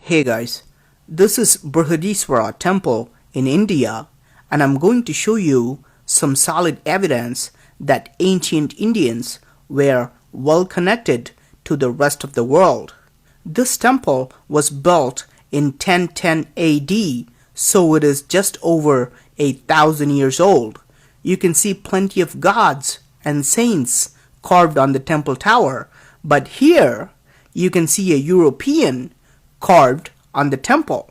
Hey guys, this is Brihadiswara temple in India, and I'm going to show you some solid evidence that ancient Indians were well connected to the rest of the world. This temple was built in 1010 AD, so it is just over 1,000 years old. You can see plenty of gods and saints carved on the temple tower, but here you can see a European carved on the temple.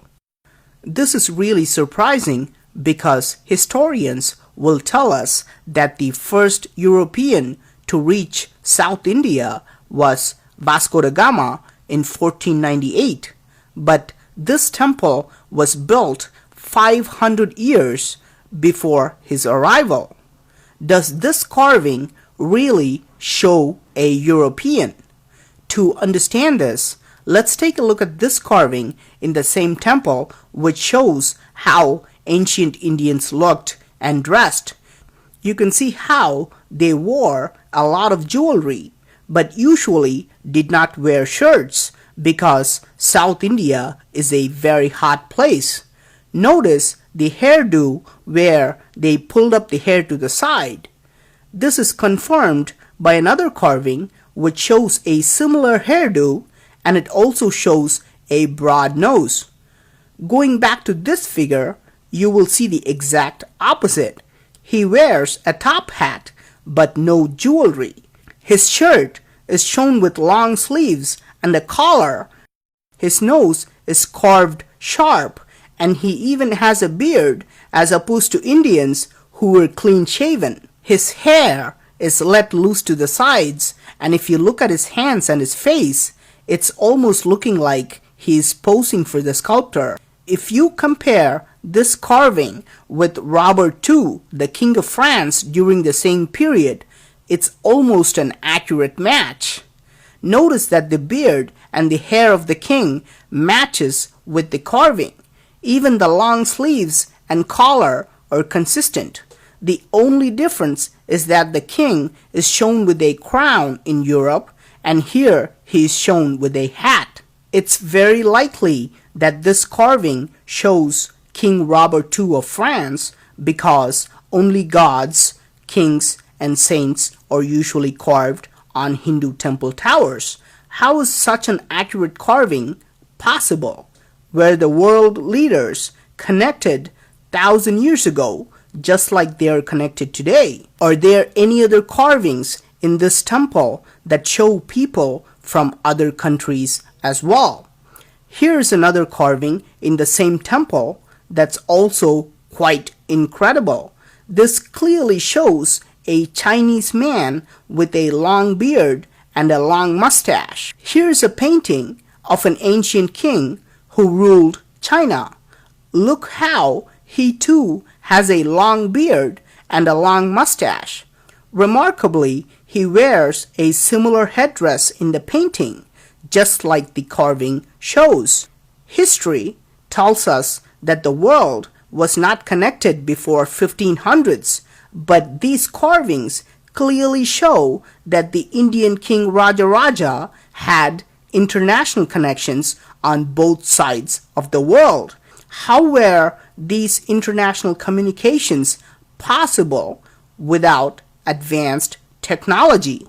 This is really surprising because historians will tell us that the first European to reach South India was Vasco da Gama in 1498, but this temple was built 500 years before his arrival. Does this carving really show a European? To understand this, let's take a look at this carving in the same temple, which shows how ancient Indians looked and dressed. You can see how they wore a lot of jewelry, but usually did not wear shirts because South India is a very hot place. Notice the hairdo where they pulled up the hair to the side. This is confirmed by another carving which shows a similar hairdo, and it also shows a broad nose. Going back to this figure, you will see the exact opposite. He wears a top hat but no jewelry. His shirt is shown with long sleeves and a collar. His nose is carved sharp, and he even has a beard as opposed to Indians who were clean shaven. His hair is let loose to the sides, and if you look at his hands and his face, it's almost looking like he is posing for the sculptor. If you compare this carving with Robert II, the King of France during the same period, it's almost an accurate match. Notice that the beard and the hair of the king matches with the carving. Even the long sleeves and collar are consistent. The only difference is that the king is shown with a crown in Europe, and here he is shown with a hat. It's very likely that this carving shows King Robert II of France because only gods, kings, and saints are usually carved on Hindu temple towers. How is such an accurate carving possible? Were the world leaders connected 1,000 years ago just like they are connected today? Are there any other carvings in this temple that show people from other countries as well? Here's another carving in the same temple that's also quite incredible. This clearly shows a Chinese man with a long beard and a long mustache. Here's a painting of an ancient king who ruled China. Look how he too has a long beard and a long mustache. Remarkably, he wears a similar headdress in the painting, just like the carving shows. History tells us that the world was not connected before 1500s, but these carvings clearly show that the Indian king Raja had international connections on both sides of the world. How were these international communications possible without advanced technology?